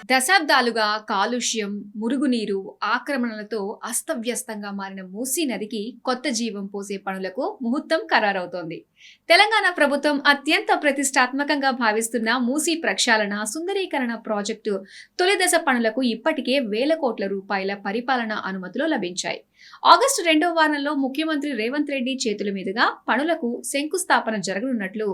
దశాబ్దాలుగా కాలుష్యం, మురుగునీరు, ఆక్రమణలతో అస్తవ్యస్తంగా మారిన మూసీ నదికి కొత్త జీవం పోసే పనులకు ముహూర్తం ఖరారవుతోంది. తెలంగాణ ప్రభుత్వం అత్యంత ప్రతిష్టాత్మకంగా భావిస్తున్న మూసీ ప్రక్షాళన, సుందరీకరణ ప్రాజెక్టు తొలి దశ పనులకు ఇప్పటికే వేల కోట్ల రూపాయల పరిపాలనా అనుమతులు లభించాయి. ఆగస్టు 2వ వారంలో ముఖ్యమంత్రి రేవంత్ రెడ్డి చేతుల మీదుగా పనులకు శంకుస్థాపన జరగనున్నట్లు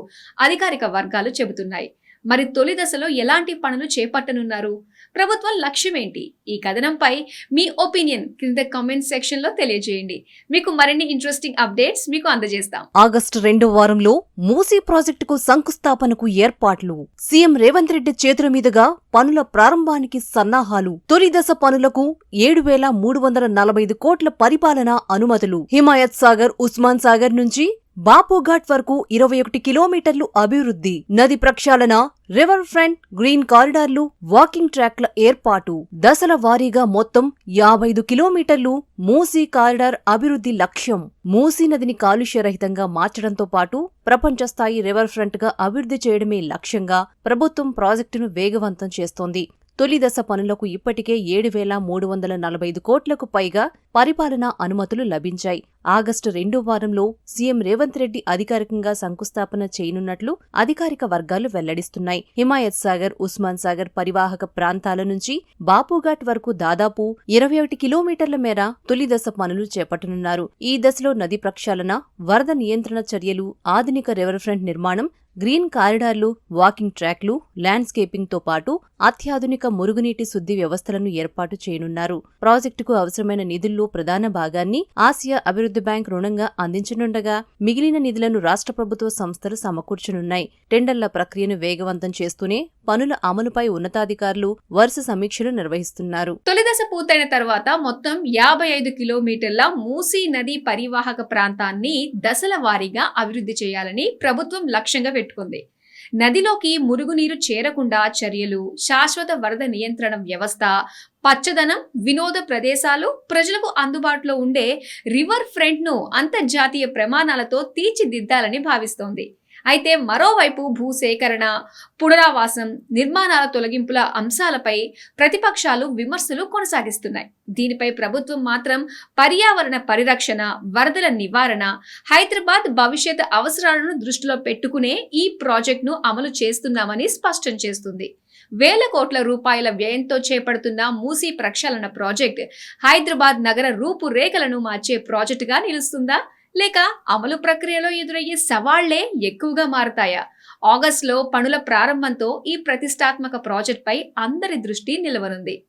అధికారిక వర్గాలు చెబుతున్నాయి. మరి తొలి దశలో ఎలాంటి పనులు చేపట్టనున్నారు? ప్రభుత్వం లక్ష్యం ఏంటి? ఈ కథనంపై మీ ఒపీనియన్ కింద కామెంట్ సెక్షన్ లో తెలియజేయండి. మీకు మరిన్ని ఇంట్రెస్టింగ్ అప్డేట్స్ మీకు అందజేస్తాం. ఆగస్టు 2వ వారంలో మూసీ ప్రాజెక్టుకు శంకుస్థాపనకు ఏర్పాట్లు. సీఎం రేవంత్ రెడ్డి చేతుల మీదుగా పనుల ప్రారంభానికి సన్నాహాలు. తొలి దశ పనులకు 7,345 కోట్ల పరిపాలనా అనుమతులు. హిమాయత్ సాగర్, ఉస్మాన్ సాగర్ నుంచి బాపుఘాట్ వరకు 21 కిలోమీటర్లు అభివృద్ధి. నది ప్రక్షాళన, రివర్ ఫ్రంట్, గ్రీన్ కారిడార్లు, వాకింగ్ ట్రాక్ల ఏర్పాటు. దశల వారీగా మొత్తం 55 కిలోమీటర్లు మూసీ కారిడార్ అభివృద్ధి లక్ష్యం. మూసీ నదిని కాలుష్యరహితంగా మార్చడంతో పాటు ప్రపంచ స్థాయి రివర్ ఫ్రంట్ గా అభివృద్ధి చేయడమే లక్ష్యంగా ప్రభుత్వం ప్రాజెక్టును వేగవంతం చేస్తోంది. తొలి దశ పనులకు ఇప్పటికే 7,345 కోట్లకు పైగా పరిపాలనా అనుమతులు లభించాయి. ఆగస్టు 2వ వారంలో సీఎం రేవంత్ రెడ్డి అధికారికంగా శంకుస్థాపన చేయనున్నట్లు అధికారిక వర్గాలు వెల్లడిస్తున్నాయి. హిమాయత్ సాగర్, ఉస్మాన్ సాగర్ పరివాహక ప్రాంతాల నుంచి బాపుఘాట్ వరకు దాదాపు 21 కిలోమీటర్ల మేర తొలి దశ పనులు చేపట్టనున్నారు. ఈ దశలో నది ప్రక్షాళన, వరద నియంత్రణ చర్యలు, ఆధునిక రివర్ ఫ్రంట్ నిర్మాణం, గ్రీన్ కారిడార్లు, వాకింగ్ ట్రాక్లు, ల్యాండ్స్కేపింగ్ తో పాటు అత్యాధునిక మురుగునీటి శుద్ధి వ్యవస్థలను ఏర్పాటు చేయనున్నారు. ప్రాజెక్టుకు అవసరమైన నిధుల్లో ప్రధాన భాగాన్ని ఆసియా అభివృద్ధి బ్యాంక్ రుణంగా అందించనుండగా మిగిలిన నిధులను రాష్ట్ర ప్రభుత్వ సంస్థలు సమకూర్చనున్నాయి. టెండర్ల ప్రక్రియను వేగవంతం చేస్తూనే పనుల అమలుపై ఉన్నతాధికారులు వరుస సమీక్షలు నిర్వహిస్తున్నారు. తొలి దశ పూర్తయిన తర్వాత మొత్తం 55 కిలోమీటర్ల మూసీ నది పరివాహక ప్రాంతాన్ని దశల వారీగా అభివృద్ధి చేయాలని ప్రభుత్వం లక్ష్యంగా పెట్టుకుంది. నదిలోకి మురుగునీరు చేరకుండా చర్యలు, శాశ్వత వరద నియంత్రణ వ్యవస్థ, పచ్చదనం, వినోద ప్రదేశాలు, ప్రజలకు అందుబాటులో ఉండే రివర్ ఫ్రంట్ ను అంతర్జాతీయ ప్రమాణాలతో తీర్చిదిద్దాలని భావిస్తోంది. అయితే మరోవైపు భూసేకరణ, పునరావాసం, నిర్మాణాల తొలగింపుల అంశాలపై ప్రతిపక్షాలు విమర్శలు కొనసాగిస్తున్నాయి. దీనిపై ప్రభుత్వం మాత్రం పర్యావరణ పరిరక్షణ, వరదల నివారణ, హైదరాబాద్ భవిష్యత్ అవసరాలను దృష్టిలో పెట్టుకునే ఈ ప్రాజెక్టును అమలు చేస్తున్నామని స్పష్టం చేస్తుంది. వేల కోట్ల రూపాయల వ్యయంతో చేపడుతున్న మూసీ ప్రక్షాళన ప్రాజెక్ట్ హైదరాబాద్ నగర రూపురేఖలను మార్చే ప్రాజెక్టుగా నిలుస్తుందా, లేక అమలు ప్రక్రియలో ఎదురయ్యే సవాళ్లే ఎక్కువగా మారతాయా? ఆగస్టులో పనుల ప్రారంభంతో ఈ ప్రతిష్టాత్మక ప్రాజెక్టుపై అందరి దృష్టి నిలవనుంది.